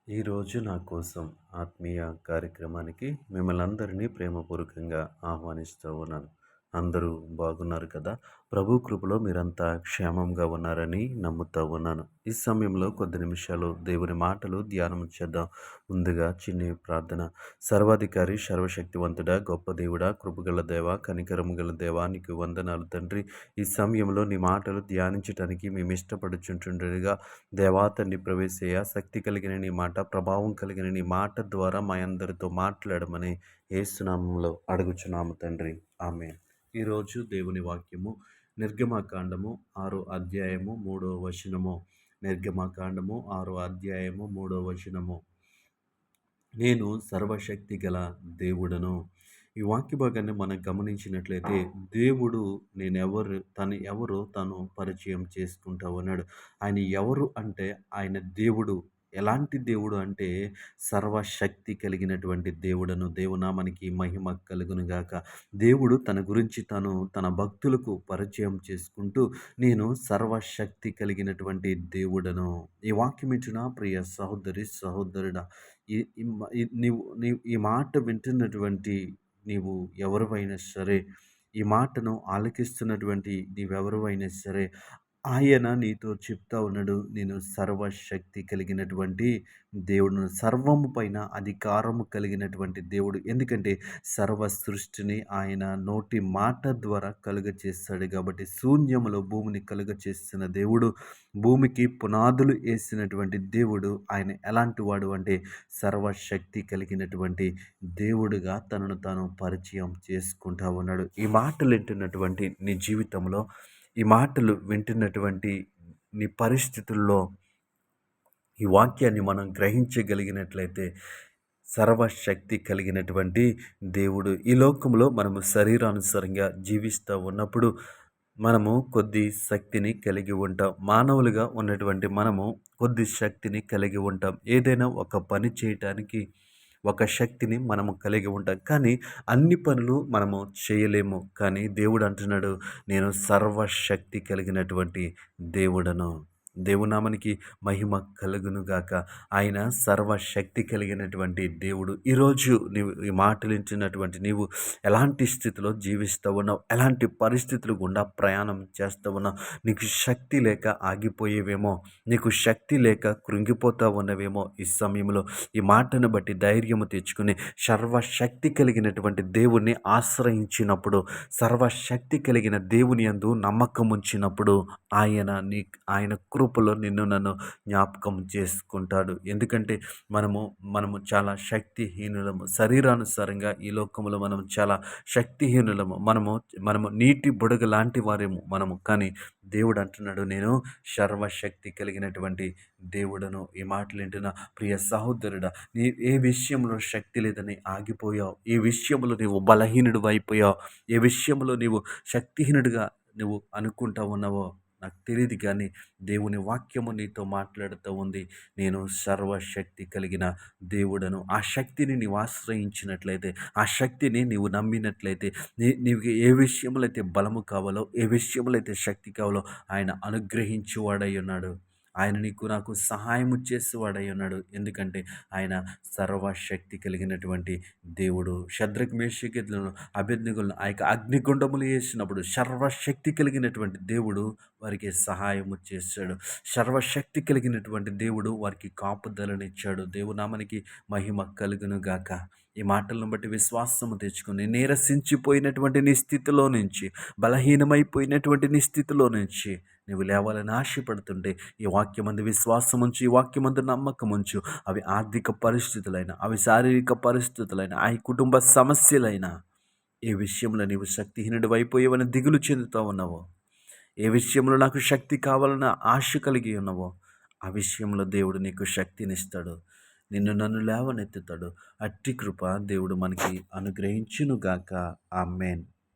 ఈరోజు నా కోసం ఆత్మీయ కార్యక్రమానికి మిమ్మల్ని అందరినీ ప్రేమపూర్వకంగా ఆహ్వానిస్తూ ఉన్నాను. అందరూ బాగున్నారు కదా? ప్రభు కృపలో మీరంతా క్షేమంగా ఉన్నారని నమ్ముతూ ఉన్నాను. ఈ సమయంలో కొద్ది నిమిషాలు దేవుని మాటలు ధ్యానం చేద్దాం. ముందుగా చిన్ని ప్రార్థన. సర్వాధికారి, సర్వశక్తివంతుడా, గొప్ప దేవుడా, కృపగల దేవ, కనికరము గల దేవా, నీకు వందనాలు తండ్రి. ఈ సమయంలో నీ మాటలు ధ్యానించడానికి మేము ఇష్టపడుచుంటుండగా దేవా తండ్రి ప్రవేశయ్య, శక్తి కలిగిన నీ మాట, ప్రభావం కలిగిన నీ మాట ద్వారా మా అందరితో మాట్లాడమని యేసునామంలో అడుగుచున్నాము తండ్రి. ఆమేన్. ఈరోజు దేవుని వాక్యము నిర్గమకాండము 6వ అధ్యాయము 3వ వచనము. నిర్గమకాండము 6వ అధ్యాయము 3వ వచనము. నేను సర్వశక్తి గల దేవుడను. ఈ వాక్య భాగాన్ని మనం గమనించినట్లయితే దేవుడు తను ఎవరో తను పరిచయం చేసుకుంటా ఉన్నాడు. ఆయన ఎవరు అంటే ఆయన దేవుడు. ఎలాంటి దేవుడు అంటే సర్వశక్తి కలిగినటువంటి దేవుడను. దేవునామానికి మహిమ కలుగును గాక. దేవుడు తన గురించి తన భక్తులకు పరిచయం చేసుకుంటూ నేను సర్వశక్తి కలిగినటువంటి దేవుడను. ఈ వాక్యం ఇచ్చిన ప్రియ సహోదరి సహోదరుడా, ఈ ఈ మ ఈ నీవు నీవు ఈ మాట వింటున్నటువంటి నీవు ఎవరివైనా సరే, ఈ మాటను ఆలకిస్తున్నటువంటి నీవెవరివైనా సరే, ఆయన నీతో చెప్తా ఉన్నాడు, నేను సర్వశక్తి కలిగినటువంటి దేవుడును, సర్వము పైన అధికారము కలిగినటువంటి దేవుడు. ఎందుకంటే సర్వ సృష్టిని ఆయన నోటి మాట ద్వారా కలుగచేస్తాడు కాబట్టి, శూన్యములో భూమిని కలుగచేస్తున్న దేవుడు, భూమికి పునాదులు వేసినటువంటి దేవుడు. ఆయన ఎలాంటి వాడు అంటే సర్వశక్తి కలిగినటువంటి దేవుడుగా తనను తాను పరిచయం చేసుకుంటా ఉన్నాడు. ఈ మాటలు వింటున్నటువంటి నీ జీవితంలో, ఈ మాటలు వింటున్నటువంటి నీ పరిస్థితుల్లో ఈ వాక్యాన్ని మనం గ్రహించగలిగినట్లయితే, సర్వశక్తి కలిగినటువంటి దేవుడు. ఈ లోకంలో మనము శరీరానుసారంగా జీవిస్తూ ఉన్నప్పుడు మనము కొద్ది శక్తిని కలిగి ఉంటాం. మానవులుగా ఉన్నటువంటి మనము కొద్ది శక్తిని కలిగి ఉంటాం. ఏదైనా ఒక పని చేయటానికి ఒక శక్తిని మనము కలిగి ఉంటాం. కానీ అన్ని పనులు మనము చేయలేము. కానీ దేవుడు అంటున్నాడు, నేను సర్వశక్తి కలిగినటువంటి దేవుడను. దేవునామానికి మహిమ కలుగును గాక. ఆయన సర్వశక్తి కలిగినటువంటి దేవుడు. ఈరోజు నీవు ఈ మాటలు వింటున్నటువంటి నీవు ఎలాంటి స్థితిలో జీవిస్తూ ఉన్నావు, ఎలాంటి పరిస్థితులు గుండా ప్రయాణం చేస్తూ ఉన్నావు, నీకు శక్తి లేక ఆగిపోయేవేమో, నీకు శక్తి లేక కృంగిపోతూ ఉన్నవేమో, ఈ సమయంలో ఈ మాటను బట్టి ధైర్యము తెచ్చుకుని సర్వశక్తి కలిగినటువంటి దేవుణ్ణి ఆశ్రయించినప్పుడు, సర్వశక్తి కలిగిన దేవుని యందు నమ్మకం ఉంచినప్పుడు ఆయన కృపలో నిన్ను నన్ను జ్ఞాపకం చేసుకుంటాడు. ఎందుకంటే మనము చాలా శక్తిహీనులము. శరీరానుసారంగా ఈ లోకంలో మనం చాలా శక్తిహీనులము. మనము నీటి బుడగ లాంటి వారేమో మనము. కానీ దేవుడు అంటున్నాడు, నేను సర్వశక్తి కలిగినటువంటి దేవుడను. ఈ మాటలు వింటున్న ప్రియ సహోదరుడా, నీ ఏ విషయంలో శక్తి లేదని ఆగిపోయావు, ఏ విషయంలో నీవు బలహీనుడు అయిపోయావు, ఏ విషయంలో నీవు శక్తిహీనుడిగా నువ్వు అనుకుంటా ఉన్నావో నాకు తెలియదు, కానీ దేవుని వాక్యము నీతో మాట్లాడుతూ ఉంది. నేను సర్వశక్తి కలిగిన దేవుడను. ఆ శక్తిని నీవు ఆశ్రయించినట్లయితే, ఆ శక్తిని నీవు నమ్మినట్లయితే, నీకు ఏ విషయంలో అయితే బలము కావాలో, ఏ విషయంలో అయితే శక్తి కావాలో ఆయన అనుగ్రహించువాడై ఉన్నాడు. ఆయన నీకు నాకు సహాయము చేసేవాడై ఉన్నాడు. ఎందుకంటే ఆయన సర్వశక్తి కలిగినటువంటి దేవుడు. షద్రక్ మేషకులను అబేద్నెగోలను ఆ యొక్క అగ్నిగుండములు వేసినప్పుడు సర్వశక్తి కలిగినటువంటి దేవుడు వారికి సహాయము చేశాడు. సర్వశక్తి కలిగినటువంటి దేవుడు వారికి కాపుదలనిచ్చాడు. దేవునామానికి మహిమ కలుగును గాక. ఈ మాటలను బట్టి విశ్వాసము తెచ్చుకొని, నీరసించిపోయినటువంటి నీ స్థితిలో నుంచి, బలహీనమైపోయినటువంటి నీ స్థితిలో నుంచి నువ్వు లేవాలని ఆశపడుతుంటే, ఈ వాక్యమందు విశ్వాసం ఉంచు, ఈ వాక్యమందు నమ్మకం ఉంచు. అవి ఆర్థిక పరిస్థితులైనా, అవి శారీరక పరిస్థితులైనా, ఆ కుటుంబ సమస్యలైనా, ఏ విషయంలో నీవు శక్తిహీనుడు అయిపోయావని దిగులు చెందుతూ ఉన్నావో, ఏ విషయంలో నాకు శక్తి కావాలన్న ఆశ కలిగి ఉన్నావో, ఆ విషయంలో దేవుడు నీకు శక్తినిస్తాడు. నిన్ను నన్ను లేవనెత్తుతాడు. అట్టి కృప దేవుడు మనకి అనుగ్రహించునుగాక. ఆమేన్.